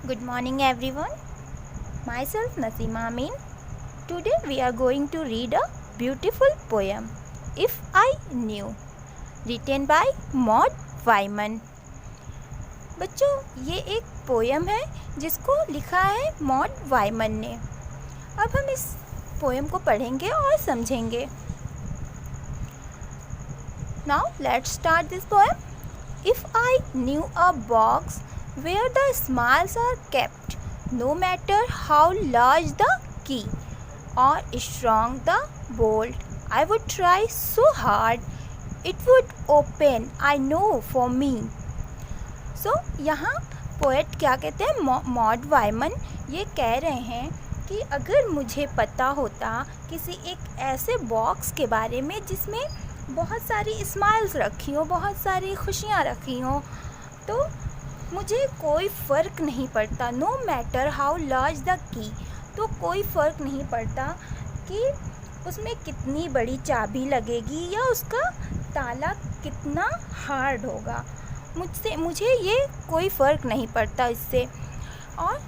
Good morning everyone. Myself Nasima Amin. Today we are going to read a beautiful poem, If I Knew, written by Maud Wyman. बच्चों, ये एक poem है जिसको लिखा है mod वाइमन ने. अब हम इस पोयम को पढ़ेंगे और समझेंगे. Now let's start this poem. If I knew a box where the smiles are kept, no matter how large the key or strong the bolt, I would try so hard it would open, I know, for me. So यहाँ poet क्या कहते हैं, mod वाइमन ये कह रहे हैं कि अगर मुझे पता होता किसी एक ऐसे बॉक्स के बारे में जिसमें बहुत सारी स्माइल्स रखी हो, बहुत सारी खुशियाँ रखी हों, तो मुझे कोई फ़र्क नहीं पड़ता. No matter how large the की, तो कोई फ़र्क नहीं पड़ता कि उसमें कितनी बड़ी चाबी लगेगी या उसका ताला कितना हार्ड होगा. मुझे ये कोई फ़र्क नहीं पड़ता इससे. और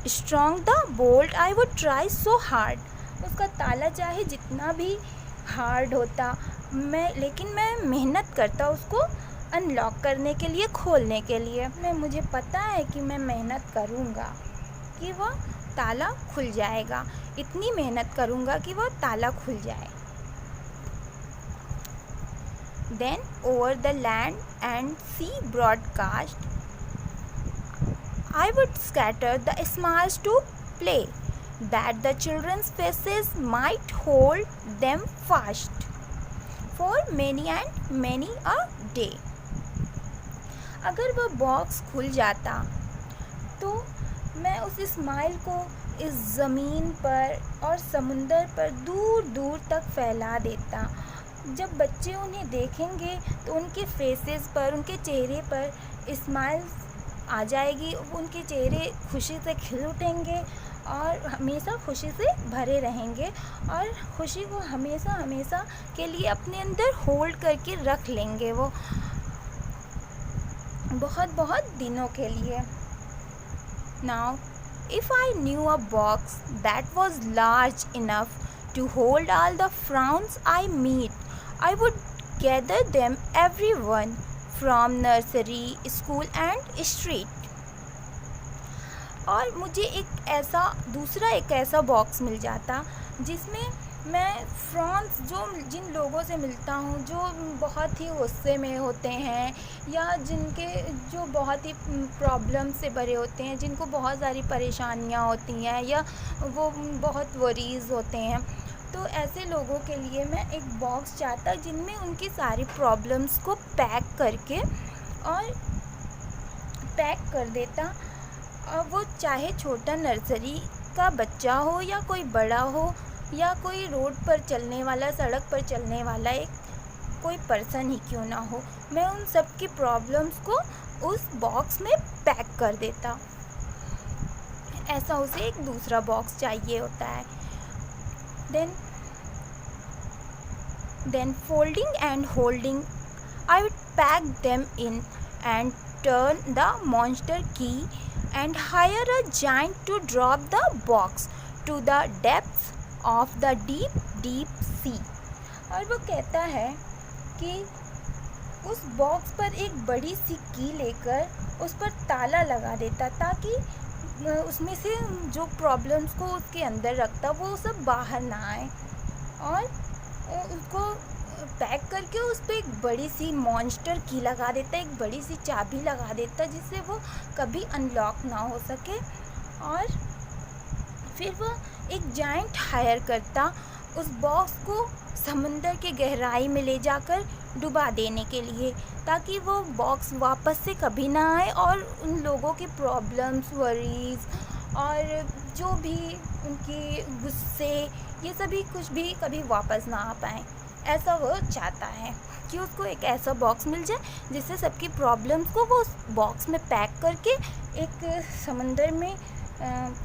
strong the bolt I would try so hard, उसका ताला चाहे जितना भी हार्ड होता, लेकिन मैं मेहनत करता उसको अनलॉक करने के लिए, खोलने के लिए. मुझे पता है कि मैं मेहनत करूँगा कि वह ताला खुल जाएगा, इतनी मेहनत करूँगा कि वह ताला खुल जाए. Then over the land and sea broadcast, I would scatter the smiles to play, that the children's faces might hold them fast for many and many a day. अगर वह बॉक्स खुल जाता तो मैं उस स्माइल को इस ज़मीन पर और समुंदर पर दूर दूर तक फैला देता. जब बच्चे उन्हें देखेंगे तो उनके फेसेस पर, उनके चेहरे पर स्माइल्स आ जाएगी, उनके चेहरे खुशी से खिल उठेंगे और हमेशा खुशी से भरे रहेंगे और खुशी को हमेशा हमेशा के लिए अपने अंदर होल्ड करके रख लेंगे, वो बहुत बहुत दिनों के लिए. Now, if I knew a box that was large enough to hold all the frowns I meet, I would gather them everyone from nursery, school and street. और मुझे दूसरा एक ऐसा बॉक्स मिल जाता जिसमें मैं फ्रॉन्स, जिन लोगों से मिलता हूँ जो बहुत ही गुस्से में होते हैं या जो बहुत ही प्रॉब्लम से भरे होते हैं, जिनको बहुत सारी परेशानियाँ होती हैं या वो बहुत वरीज़ होते हैं, तो ऐसे लोगों के लिए मैं एक बॉक्स चाहता जिनमें उनकी सारी प्रॉब्लम्स को पैक कर देता. और वो चाहे छोटा नर्सरी का बच्चा हो या कोई बड़ा हो या कोई रोड पर चलने वाला, सड़क पर चलने वाला कोई पर्सन ही क्यों ना हो, मैं उन सब की प्रॉब्लम्स को उस बॉक्स में पैक कर देता. ऐसा उसे एक दूसरा बॉक्स चाहिए होता है. Then folding and holding, I would pack them in and turn the monster key and hire a giant to drop the box to the depths of the deep deep sea. और वो कहता है कि उस box पर एक बड़ी सी की लेकर उस पर ताला लगा देता ताकि उसमें से जो प्रॉब्लम्स को उसके अंदर रखता वो सब बाहर ना आए, और उसको पैक करके उस पर एक बड़ी सी मॉन्स्टर की लगा देता, एक बड़ी सी चाबी लगा देता जिससे वो कभी अनलॉक ना हो सके. और फिर वो एक जायंट हायर करता उस बॉक्स को समंदर के गहराई में ले जाकर डुबा देने के लिए, ताकि वो बॉक्स वापस से कभी ना आए और उन लोगों की प्रॉब्लम्स, वरीज़ और जो भी उनकी गुस्से, ये सभी कुछ भी कभी वापस ना आ पाएँ. ऐसा वो चाहता है कि उसको एक ऐसा बॉक्स मिल जाए जिससे सबकी प्रॉब्लम्स को वो उस बॉक्स में पैक करके एक समंदर में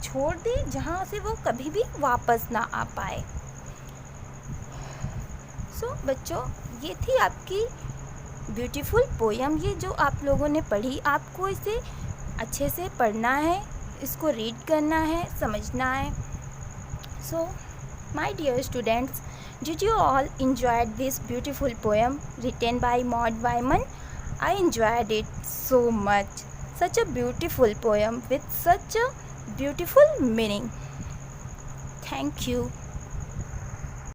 छोड़ दे जहाँ से वो कभी भी वापस ना आ पाए. सो बच्चों, ये थी आपकी ब्यूटीफुल पोयम. ये जो आप लोगों ने पढ़ी, आपको इसे अच्छे से पढ़ना है, इसको रीड करना है, समझना है. So, my dear students, did you all enjoy this beautiful poem written by Maud Wyman? I enjoyed it so much. Such a beautiful poem with such a beautiful meaning. Thank you.